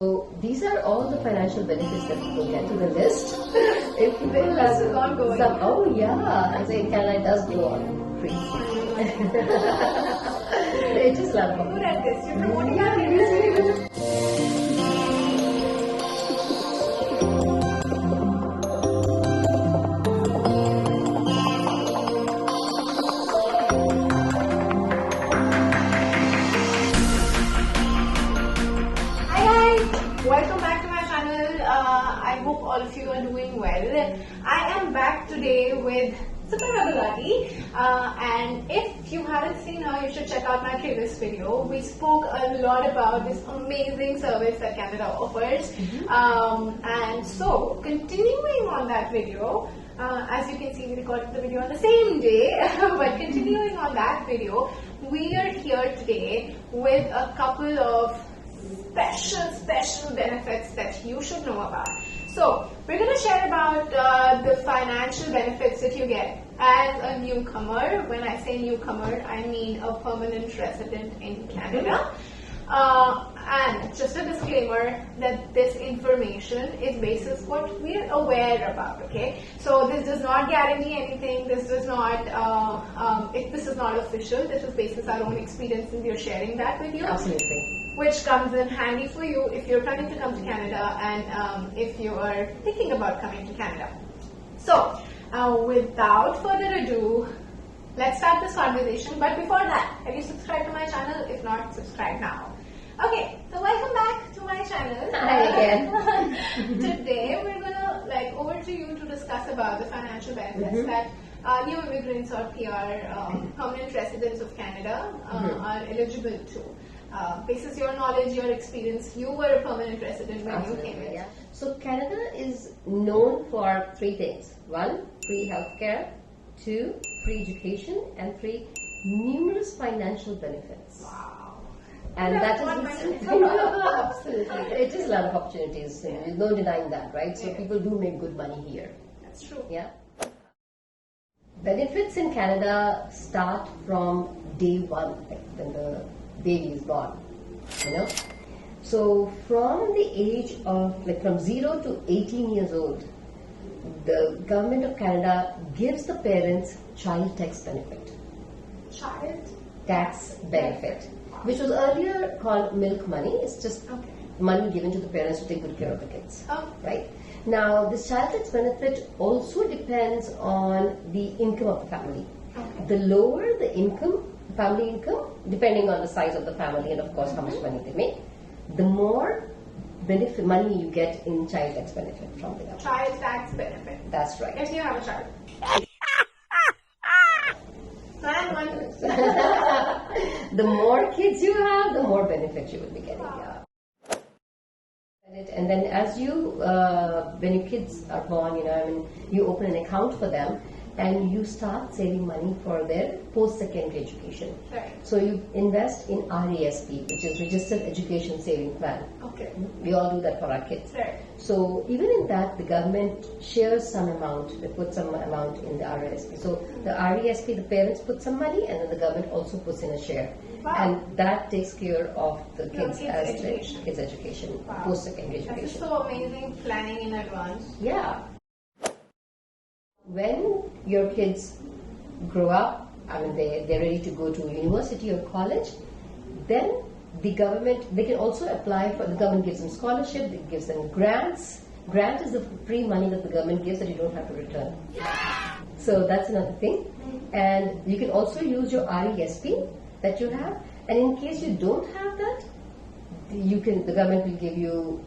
So these are all the financial benefits that people get to the list. If you The list is ongoing. Oh yeah, I say Canada does go on free. It is lovely. Good at this. You're promoting our business. Welcome back to my channel. I hope all of you are doing well. I am back today with and if you haven't seen her, you should check out my previous video. We spoke a lot about this amazing service that Canada offers. And so, continuing on that video, as you can see, we recorded the video on the same day, but continuing on that video, we are here today with a couple of special benefits that you should know about. So we're going to share about the financial benefits that you get as a newcomer. When I say newcomer, I mean a permanent resident in Canada. And just a disclaimer that this information is basis what we're aware about, okay? So this does not guarantee anything, this does not, this is not official, this is basis our own experience and we're sharing that with you. Absolutely. Which comes in handy for you if you're planning to come to Canada and if you are thinking about coming to Canada. So, without further ado, let's start this conversation. But before that, have you subscribed to my channel? If not, subscribe now. Okay, so welcome back to my channel. Hi again. Today we're gonna over to you to discuss about the financial benefits that new immigrants or PR, permanent residents of Canada are eligible to. Basis your knowledge, your experience, you were a permanent resident when you came in. Yeah. So Canada is known for three things. One, free healthcare. Two, free education. And three, numerous financial benefits. Wow. And that is absolutely. It is a lot of opportunities. There's no denying that, right? So people do make good money here. That's true. Yeah. Benefits in Canada start from day one, when the baby is born. You know. So from the age of from 0 to 18 years old, the government of Canada gives the parents child tax benefit. Child Tax benefit. Which was earlier called milk money. It's just money given to the parents to take good care of the kids. Right? Now, this child tax benefit also depends on the income of the family. The lower the income, family income, depending on the size of the family and of course how much money they make, the more benefit money you get in child tax benefit from the government. Child tax benefit. That's right. If you have a child. The more kids you have, the more benefit you will be getting. Wow. And then as you, when your kids are born, you open an account for them and you start saving money for their post-secondary education. Right. So you invest in RESP, which is Registered Education Saving Plan. Okay. We all do that for our kids. Right. So even in that, the government shares some amount, they put some amount in the RESP. So the RESP, the parents put some money and then the government also puts in a share. Wow. And that takes care of the kids' education. Kids' education, Wow. post-secondary education. That is so amazing, planning in advance. Yeah. When your kids grow up, they're ready to go to university or college, then the government, they can also apply for, the government gives them scholarship, it gives them grants. Grant is the free money that the government gives that you don't have to return. So that's another thing. And you can also use your RESP that you have. And in case you don't have that, the government will give you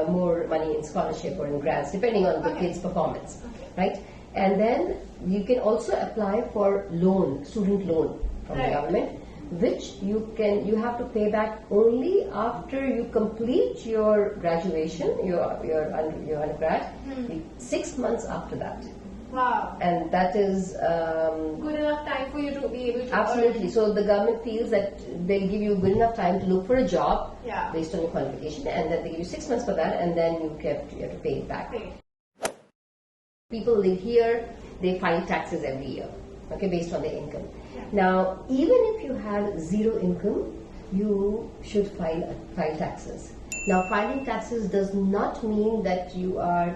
more money in scholarship or in grants, depending on the kid's performance, right? And then you can also apply for student loan from the government, which you have to pay back only after you complete your graduation, your undergrad, 6 months after that. Wow. And that is good enough time for you to be able to absolutely. So the government feels that they'll give you good enough time to look for a job based on your qualification, and then they give you 6 months for that, and then you have to pay it back. People live here, they file taxes every year, based on their income. Now, even if you have zero income, you should file taxes. Now, filing taxes does not mean that you are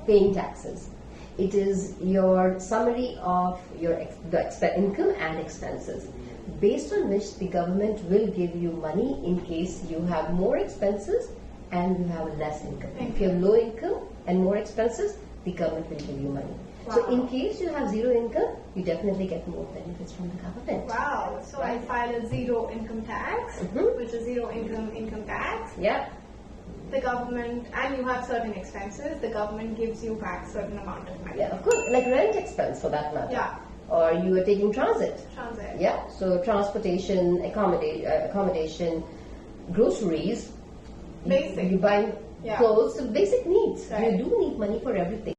paying taxes. It is your summary of your income and expenses, based on which the government will give you money in case you have more expenses and you have less income. If you have low income and more expenses, the government will give you money. Wow. So in case you have zero income, you definitely get more benefits from the government. Wow. So I file a zero income tax, which is zero income tax. Yeah. The government, and you have certain expenses, the government gives you back certain amount of money. Yeah, of course, like rent expense for that matter. Yeah. Or you are taking transit. Transit. Yeah, so transportation, accommodation, groceries. Basic. You buy clothes, so basic needs. Right. You do need money for everything.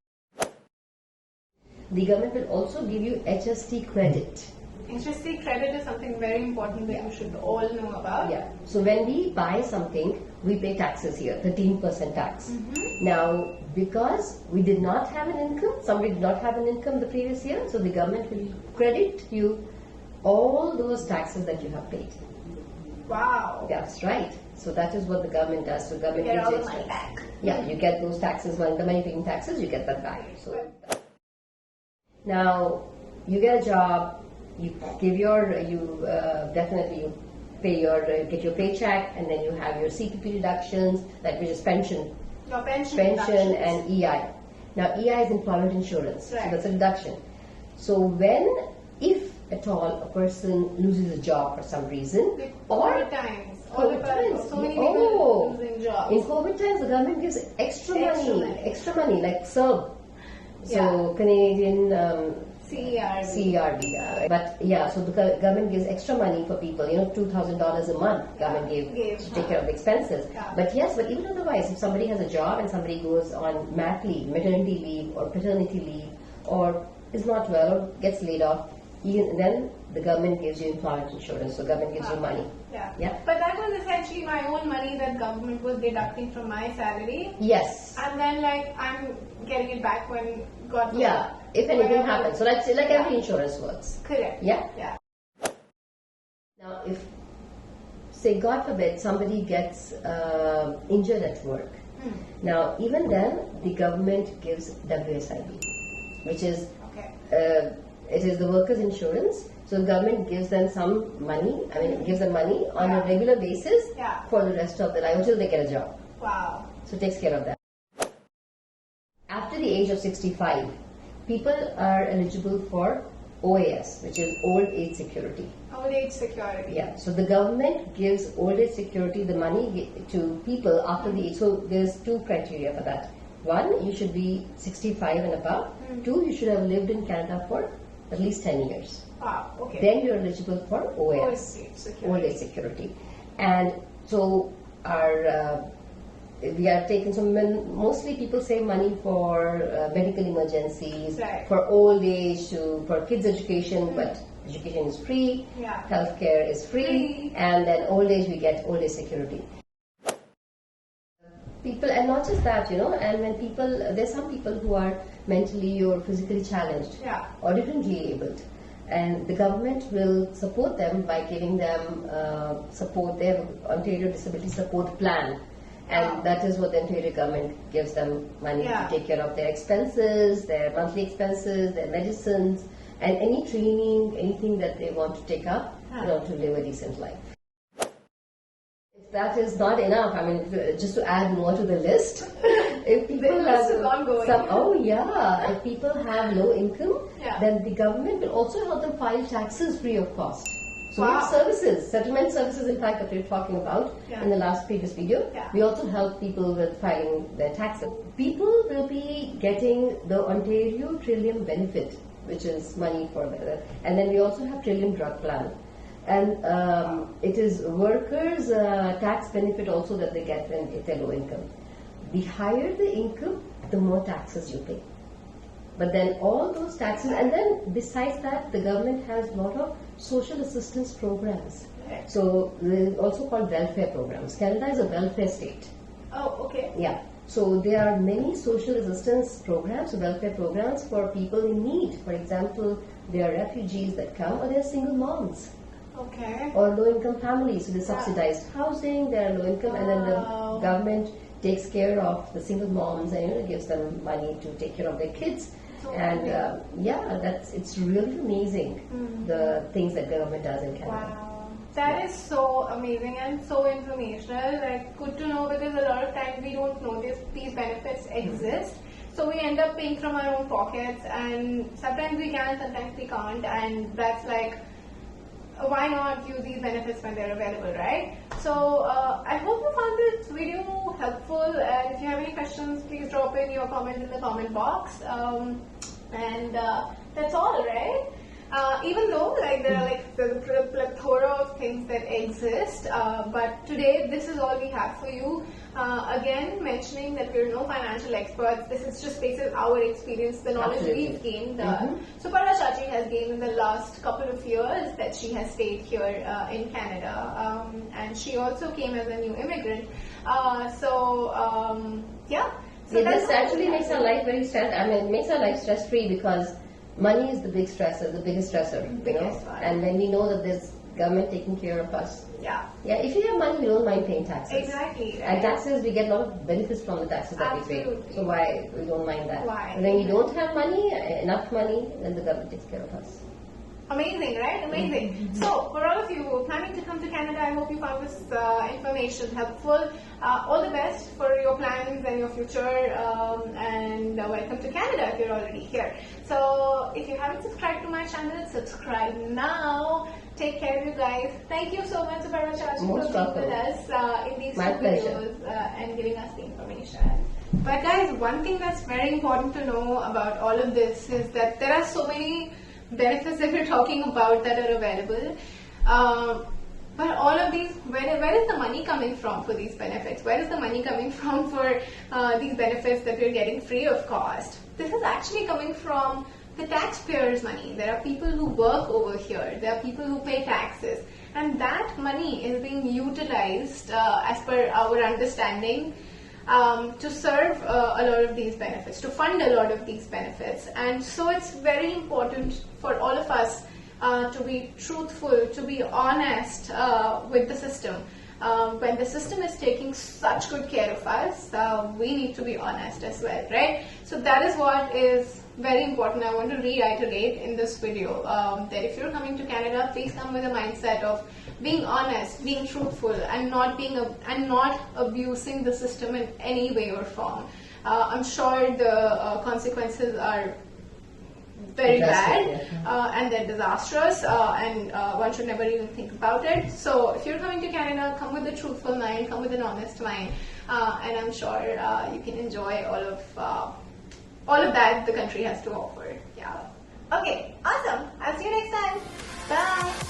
The government will also give you HST credit. HST credit is something very important that you should all know about. Yeah. So when we buy something, we pay taxes here, 13% tax. Now, because we did not have an income, somebody did not have an income the previous year, so the government will credit you all those taxes that you have paid. Wow. That's right. So that is what the government does. So government Get gives all you the money back. Yeah, you get those taxes, the money paying taxes, you get that back. So now you get a job, you give your, definitely you pay your, get your paycheck, and then you have your CPP deductions, that which is pension. Your pension And EI. Now EI is employment insurance, right. so that's a deduction. So if at all a person loses a job for some reason, COVID times, all COVID of times, us, so many people losing jobs. in COVID times the government gives extra money like CERB. So Canadian CERB. But yeah, so the government gives extra money for people, $2,000 a month government gave to take care of the expenses. Yeah. But even otherwise, if somebody has a job and somebody goes on mat leave, maternity leave or paternity leave, or is not well or gets laid off, then the government gives you employment insurance, so government gives you money. Yeah. But that was essentially my own money that government was deducting from my salary. Yes. And then I'm getting it back when God knows. Yeah, if anything happens. So that's like every insurance works. Correct. Yeah? Yeah. Now if, say God forbid, somebody gets injured at work. Now even then the government gives WSIB, which is it is the workers' insurance. So the government gives them some money, gives them money on a regular basis for the rest of their life until they get a job. Wow. So it takes care of that. After the age of 65, people are eligible for OAS, which is Old Age Security. Old Age Security. Yeah, so the government gives Old Age Security, the money to people after the age. So there's two criteria for that. One, you should be 65 and above. Two, you should have lived in Canada for at least 10 years. Wow, okay. Then you're eligible for OAS, Old Age Security. And so we are taking mostly people save money for medical emergencies, for old age, for kids' education, but education is free, healthcare is free, and then old age we get Old Age Security. People, and not just that, and when there's some people who are mentally or physically challenged or differently abled, and the government will support them by giving them support. They have Ontario Disability Support Plan, and that is what the Ontario government gives them money to take care of their expenses, their monthly expenses, their medicines, and any training, anything that they want to take up to live a decent life. If that is not enough, just to add more to the list, if people if people have low income, then the government will also help them file taxes free of cost. So we have services, settlement services, in fact, that we were talking about in the previous video. We also help people with filing their taxes. People will be getting the Ontario Trillium benefit, which is money for and then we also have Trillium drug plan. And it is workers' tax benefit also that they get when they're low income. The higher the income, the more taxes you pay. But then all those taxes, and then besides that, the government has a lot of social assistance programs. So they're also called welfare programs. Canada is a welfare state. Oh, okay. Yeah. So there are many social assistance programs, welfare programs for people in need. For example, there are refugees that come, or there are single moms. Okay. Or low-income families, so they subsidized housing, they're low-income, and then the Wow. government takes care of the single moms and gives them money to take care of their kids. So And it's really amazing the things that government does in Canada. Wow, that is so amazing and so informational. Like, good to know, because a lot of times we don't know these benefits exist. So we end up paying from our own pockets, and sometimes we can, sometimes we can't, and that's like, why not use these benefits when they're available, right? So I hope you found this video helpful, and if you have any questions, please drop in your comment in the comment box. That's all, right? Even though there are the plethora of things that exist, but today this is all we have for you. Again, mentioning that we're no financial experts. This is just based on our experience, the knowledge we've gained. Suparna Chachi has gained in the last couple of years that she has stayed here in Canada, and she also came as a new immigrant. So This actually makes our life very it makes our life stress-free, because money is the big stressor, the biggest stressor. Biggest one. And when we know that there's government taking care of us. Yeah. Yeah, if you have money, we don't mind paying taxes. Exactly. Right? And taxes, we get a lot of benefits from the taxes that we pay. Absolutely. So why we don't mind that? Why? And when we don't have money, enough money, then the government takes care of us. Amazing, right? Amazing. So, for all of you planning to come to Canada, I hope you found this information helpful. All the best for your plans and your future, and welcome to Canada if you're already here. So, if you haven't subscribed to my channel, subscribe now. Take care, you guys. Thank you so much, Suparna Chachi, for being with us in these two videos and giving us the information. But guys, one thing that's very important to know about all of this is that there are so many benefits that we're talking about that are available. But all of these, where is the money coming from for these benefits? Where is the money coming from for these benefits that we're getting free of cost? This is actually coming from the taxpayers' money. There are people who work over here. There are people who pay taxes. And that money is being utilized, as per our understanding, to serve a lot of these benefits, to fund a lot of these benefits. And so it's very important for all of us to be truthful, to be honest with the system. When the system is taking such good care of us, we need to be honest as well, right? So that is what is very important. I want to reiterate in this video that if you're coming to Canada, please come with a mindset of being honest, being truthful, and not abusing the system in any way or form. I'm sure the consequences are very bad and they're disastrous, and one should never even think about it. So if you're coming to Canada, come with a truthful mind, come with an honest mind, and I'm sure you can enjoy all of that the country has to offer. Yeah. Okay, awesome. I'll see you next time. Bye.